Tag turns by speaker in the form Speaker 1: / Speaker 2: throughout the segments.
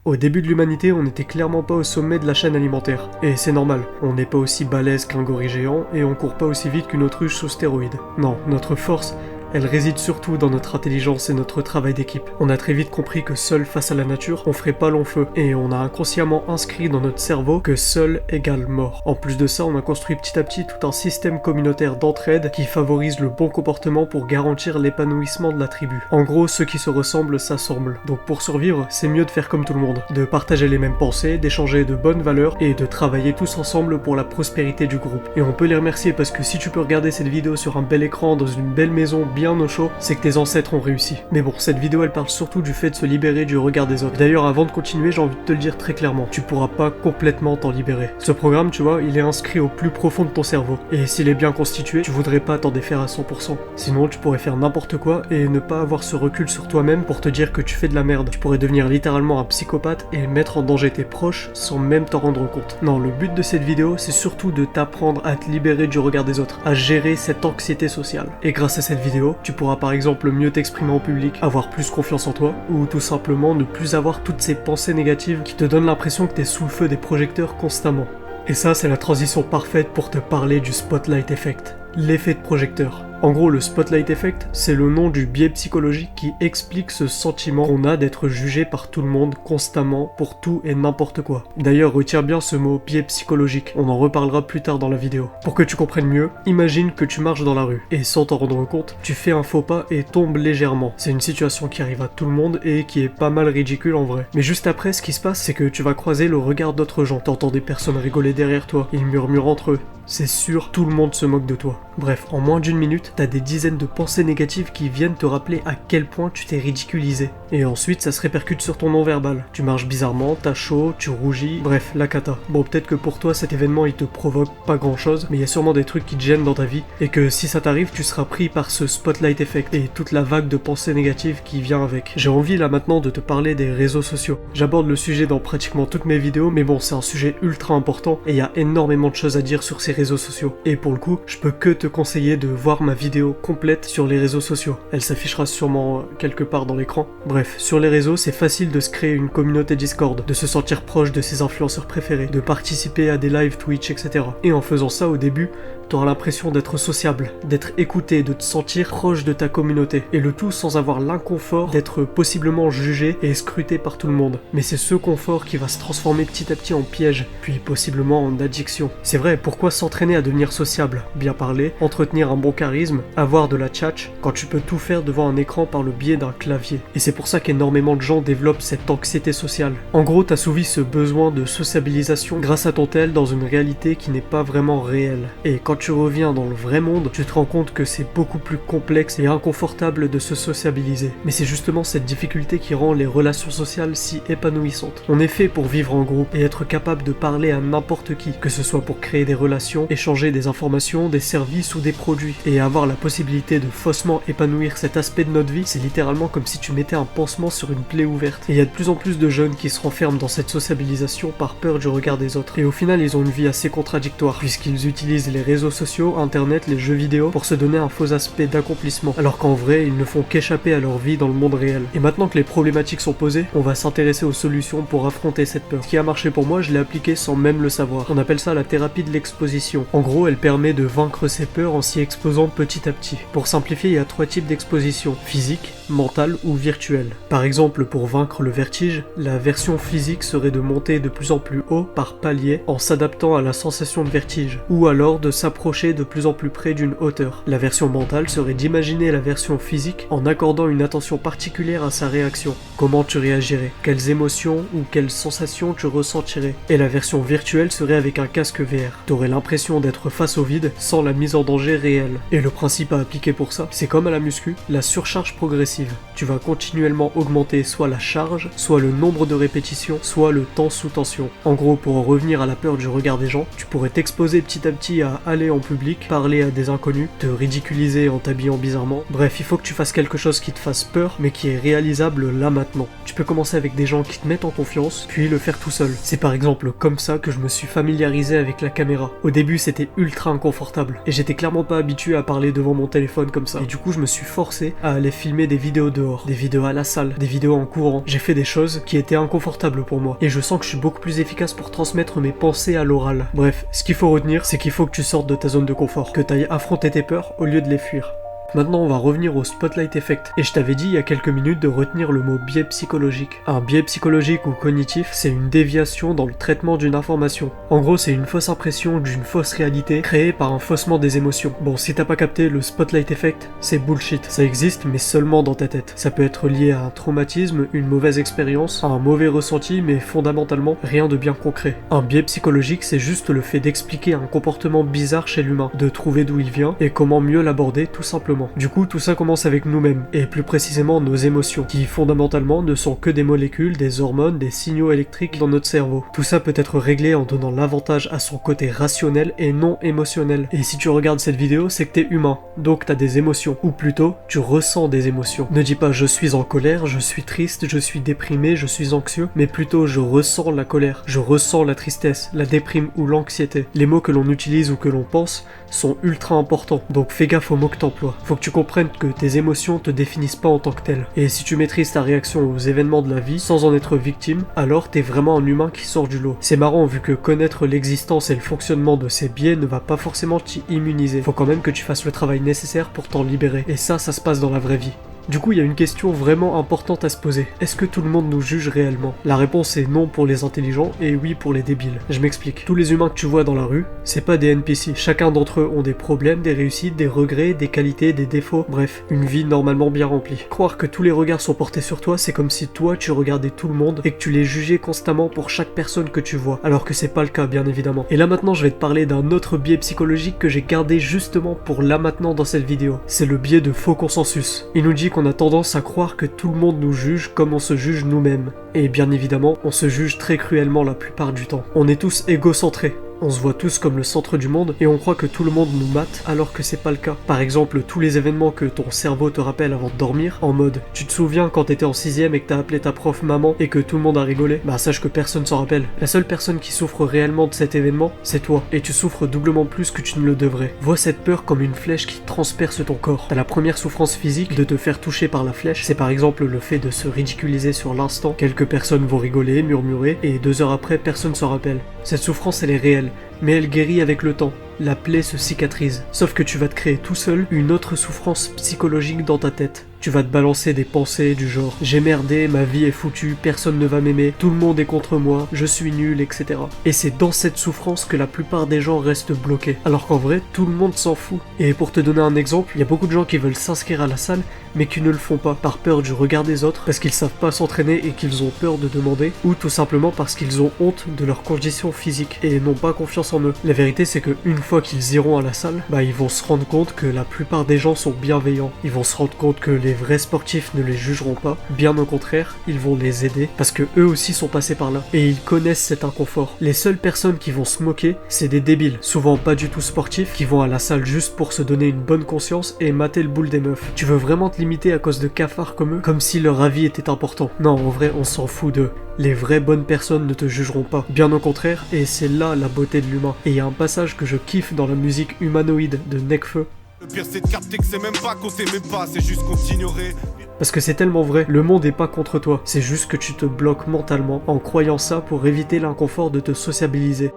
Speaker 1: Au début de l'humanité, on n'était clairement pas au sommet de la chaîne alimentaire. Et c'est normal, on n'est pas aussi balèze qu'un gorille géant et on court pas aussi vite qu'une autruche sous stéroïdes. Non, notre force, elle réside surtout dans notre intelligence et notre travail d'équipe. On a très vite compris que seul face à la nature, on ferait pas long feu, et on a inconsciemment inscrit dans notre cerveau que seul égale mort. En plus de ça, on a construit petit à petit tout un système communautaire d'entraide qui favorise le bon comportement pour garantir l'épanouissement de la tribu. En gros, ceux qui se ressemblent s'assemblent. Donc pour survivre, c'est mieux de faire comme tout le monde, de partager les mêmes pensées, d'échanger de bonnes valeurs et de travailler tous ensemble pour la prospérité du groupe. Et on peut les remercier parce que si tu peux regarder cette vidéo sur un bel écran dans une belle maison bien au chaud, c'est que tes ancêtres ont réussi. Mais bon, cette vidéo elle parle surtout du fait de se libérer du regard des autres. D'ailleurs, avant de continuer, j'ai envie de te le dire très clairement, tu pourras pas complètement t'en libérer. Ce programme, tu vois, il est inscrit au plus profond de ton cerveau. Et s'il est bien constitué, tu voudrais pas t'en défaire à 100%. Sinon, tu pourrais faire n'importe quoi et ne pas avoir ce recul sur toi-même pour te dire que tu fais de la merde. Tu pourrais devenir littéralement un psychopathe et mettre en danger tes proches sans même t'en rendre compte. Non, le but de cette vidéo, c'est surtout de t'apprendre à te libérer du regard des autres, à gérer cette anxiété sociale. Et grâce à cette vidéo, tu pourras par exemple mieux t'exprimer en public, avoir plus confiance en toi, ou tout simplement ne plus avoir toutes ces pensées négatives qui te donnent l'impression que t'es sous le feu des projecteurs constamment. Et ça, c'est la transition parfaite pour te parler du Spotlight Effect, l'effet de projecteur. En gros, le Spotlight Effect, c'est le nom du biais psychologique qui explique ce sentiment qu'on a d'être jugé par tout le monde constamment pour tout et n'importe quoi. D'ailleurs, retiens bien ce mot biais psychologique, on en reparlera plus tard dans la vidéo. Pour que tu comprennes mieux, imagine que tu marches dans la rue et sans t'en rendre compte, tu fais un faux pas et tombes légèrement. C'est une situation qui arrive à tout le monde et qui est pas mal ridicule en vrai. Mais juste après, ce qui se passe, c'est que tu vas croiser le regard d'autres gens. T'entends des personnes rigoler derrière toi, ils murmurent entre eux. C'est sûr, tout le monde se moque de toi. Bref, en moins d'une minute, t'as des dizaines de pensées négatives qui viennent te rappeler à quel point tu t'es ridiculisé. Et ensuite, ça se répercute sur ton non-verbal. Tu marches bizarrement, t'as chaud, tu rougis, bref, la cata. Bon, peut-être que pour toi, cet événement, il te provoque pas grand-chose, mais il y a sûrement des trucs qui te gênent dans ta vie, et que si ça t'arrive, tu seras pris par ce spotlight effect, et toute la vague de pensées négatives qui vient avec. J'ai envie là maintenant de te parler des réseaux sociaux. J'aborde le sujet dans pratiquement toutes mes vidéos, mais bon, c'est un sujet ultra important, et il y a énormément de choses à dire sur ces réseaux sociaux. Et pour le coup, je peux que te conseiller de voir ma vidéo complète sur les réseaux sociaux. Elle s'affichera sûrement quelque part dans l'écran. Bref, sur les réseaux, c'est facile de se créer une communauté Discord, de se sentir proche de ses influenceurs préférés, de participer à des lives Twitch, etc. Et en faisant ça au début, t'auras l'impression d'être sociable, d'être écouté, de te sentir proche de ta communauté. Et le tout sans avoir l'inconfort d'être possiblement jugé et scruté par tout le monde. Mais c'est ce confort qui va se transformer petit à petit en piège, puis possiblement en addiction. C'est vrai, pourquoi s'entraîner à devenir sociable, bien parler, entretenir un bon charisme, avoir de la tchatch, quand tu peux tout faire devant un écran par le biais d'un clavier. Et c'est pour ça qu'énormément de gens développent cette anxiété sociale. En gros, t'assouvis ce besoin de sociabilisation grâce à ton tel dans une réalité qui n'est pas vraiment réelle. Et quand tu reviens dans le vrai monde, tu te rends compte que c'est beaucoup plus complexe et inconfortable de se sociabiliser. Mais c'est justement cette difficulté qui rend les relations sociales si épanouissantes. On est fait pour vivre en groupe et être capable de parler à n'importe qui, que ce soit pour créer des relations, échanger des informations, des services ou des produits. Et avoir la possibilité de faussement épanouir cet aspect de notre vie, c'est littéralement comme si tu mettais un pansement sur une plaie ouverte. Et il y a de plus en plus de jeunes qui se renferment dans cette sociabilisation par peur du regard des autres. Et au final, ils ont une vie assez contradictoire, puisqu'ils utilisent les réseaux sociaux, internet, les jeux vidéo pour se donner un faux aspect d'accomplissement, alors qu'en vrai, ils ne font qu'échapper à leur vie dans le monde réel. Et maintenant que les problématiques sont posées, on va s'intéresser aux solutions pour affronter cette peur. Ce qui a marché pour moi, je l'ai appliqué sans même le savoir. On appelle ça la thérapie de l'exposition. En gros, elle permet de vaincre ses peurs en s'y exposant petit à petit. Pour simplifier, il y a 3 types d'exposition: physique, mentale ou virtuelle. Par exemple, pour vaincre le vertige, la version physique serait de monter de plus en plus haut par palier en s'adaptant à la sensation de vertige, ou alors de s'approcher de plus en plus près d'une hauteur. La version mentale serait d'imaginer la version physique en accordant une attention particulière à sa réaction. Comment tu réagirais, quelles émotions ou quelles sensations tu ressentirais. Et la version virtuelle serait avec un casque VR. T'aurais l'impression d'être face au vide sans la mise en danger réelle. Et le principe à appliquer pour ça, c'est comme à la muscu, la surcharge progressive. Tu vas continuellement augmenter soit la charge, soit le nombre de répétitions, soit le temps sous tension. En gros, pour en revenir à la peur du regard des gens, tu pourrais t'exposer petit à petit à aller parler en public, parler à des inconnus, te ridiculiser en t'habillant bizarrement. Bref, il faut que tu fasses quelque chose qui te fasse peur, mais qui est réalisable là maintenant. Tu peux commencer avec des gens qui te mettent en confiance, puis le faire tout seul. C'est par exemple comme ça que je me suis familiarisé avec la caméra. Au début, c'était ultra inconfortable, et j'étais clairement pas habitué à parler devant mon téléphone comme ça. Et du coup, je me suis forcé à aller filmer des vidéos dehors, des vidéos à la salle, des vidéos en courant. J'ai fait des choses qui étaient inconfortables pour moi, et je sens que je suis beaucoup plus efficace pour transmettre mes pensées à l'oral. Bref, ce qu'il faut retenir, c'est qu'il faut que tu sortes de ta zone de confort, que tu ailles affronter tes peurs au lieu de les fuir. Maintenant, on va revenir au Spotlight Effect. Et je t'avais dit il y a quelques minutes de retenir le mot biais psychologique. Un biais psychologique ou cognitif, c'est une déviation dans le traitement d'une information. En gros, c'est une fausse impression d'une fausse réalité créée par un faussement des émotions. Bon, si t'as pas capté, le Spotlight Effect, c'est bullshit. Ça existe, mais seulement dans ta tête. Ça peut être lié à un traumatisme, une mauvaise expérience, à un mauvais ressenti, mais fondamentalement, rien de bien concret. Un biais psychologique, c'est juste le fait d'expliquer un comportement bizarre chez l'humain, de trouver d'où il vient et comment mieux l'aborder tout simplement. Du coup, tout ça commence avec nous-mêmes, et plus précisément nos émotions, qui fondamentalement ne sont que des molécules, des hormones, des signaux électriques dans notre cerveau. Tout ça peut être réglé en donnant l'avantage à son côté rationnel et non émotionnel. Et si tu regardes cette vidéo, c'est que t'es humain, donc t'as des émotions, ou plutôt, tu ressens des émotions. Ne dis pas je suis en colère, je suis triste, je suis déprimé, je suis anxieux, mais plutôt je ressens la colère, je ressens la tristesse, la déprime ou l'anxiété. Les mots que l'on utilise ou que l'on pense sont ultra importants, donc fais gaffe aux mots que t'emploies. Faut que tu comprennes que tes émotions te définissent pas en tant que telles. Et si tu maîtrises ta réaction aux événements de la vie sans en être victime, alors t'es vraiment un humain qui sort du lot. C'est marrant vu que connaître l'existence et le fonctionnement de ces biais ne va pas forcément t'y immuniser. Faut quand même que tu fasses le travail nécessaire pour t'en libérer. Et ça se passe dans la vraie vie. Du coup, il y a une question vraiment importante à se poser. Est-ce que tout le monde nous juge réellement? La réponse est non pour les intelligents et oui pour les débiles. Je m'explique. Tous les humains que tu vois dans la rue, c'est pas des NPC. Chacun d'entre eux ont des problèmes, des réussites, des regrets, des qualités, des défauts, bref, une vie normalement bien remplie. Croire que tous les regards sont portés sur toi, c'est comme si toi tu regardais tout le monde et que tu les jugeais constamment pour chaque personne que tu vois, alors que c'est pas le cas bien évidemment. Et là maintenant, je vais te parler d'un autre biais psychologique que j'ai gardé justement pour là maintenant dans cette vidéo. C'est le biais de faux consensus. Il nous dit qu'on a tendance à croire que tout le monde nous juge comme on se juge nous-mêmes. Et bien évidemment, on se juge très cruellement la plupart du temps. On est tous égocentrés. On se voit tous comme le centre du monde et on croit que tout le monde nous mate alors que c'est pas le cas. Par exemple, tous les événements que ton cerveau te rappelle avant de dormir, en mode tu te souviens quand t'étais en 6ème et que t'as appelé ta prof maman et que tout le monde a rigolé, bah sache que personne s'en rappelle. La seule personne qui souffre réellement de cet événement, c'est toi. Et tu souffres doublement plus que tu ne le devrais. Vois cette peur comme une flèche qui transperce ton corps. T'as la première souffrance physique de te faire toucher par la flèche, c'est par exemple le fait de se ridiculiser sur l'instant. Quelques personnes vont rigoler, murmurer et 2 heures après personne s'en rappelle. Cette souffrance elle est réelle, mais elle guérit avec le temps. La plaie se cicatrise. Sauf que tu vas te créer tout seul une autre souffrance psychologique dans ta tête. Tu vas te balancer des pensées du genre « J'ai merdé, ma vie est foutue, personne ne va m'aimer, tout le monde est contre moi, je suis nul, etc. » Et c'est dans cette souffrance que la plupart des gens restent bloqués. Alors qu'en vrai, tout le monde s'en fout. Et pour te donner un exemple, il y a beaucoup de gens qui veulent s'inscrire à la salle, mais qui ne le font pas par peur du regard des autres, parce qu'ils savent pas s'entraîner et qu'ils ont peur de demander, ou tout simplement parce qu'ils ont honte de leur condition physique et n'ont pas confiance en eux. La vérité, c'est que une fois qu'ils iront à la salle, bah ils vont se rendre compte que la plupart des gens sont bienveillants. Ils vont se rendre compte que les vrais sportifs ne les jugeront pas, bien au contraire, ils vont les aider, parce que eux aussi sont passés par là, et ils connaissent cet inconfort. Les seules personnes qui vont se moquer, c'est des débiles, souvent pas du tout sportifs, qui vont à la salle juste pour se donner une bonne conscience et mater le boule des meufs. Tu veux vraiment te limiter à cause de cafards comme eux, comme si leur avis était important? Non, en vrai, on s'en fout d'eux. Les vraies bonnes personnes ne te jugeront pas, bien au contraire, et c'est là la beauté de l'humain. Et il y a un passage que je kiffe dans la musique humanoïde de Nekfeu.
Speaker 2: Le pire c'est de capter que c'est même pas qu'on t'aimait pas, c'est juste qu'on t'ignorait.
Speaker 1: Parce que c'est tellement vrai, le monde est pas contre toi, c'est juste que tu te bloques mentalement en croyant ça pour éviter l'inconfort de te sociabiliser.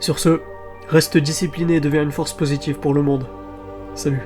Speaker 1: Sur ce, reste discipliné et deviens une force positive pour le monde. Salut.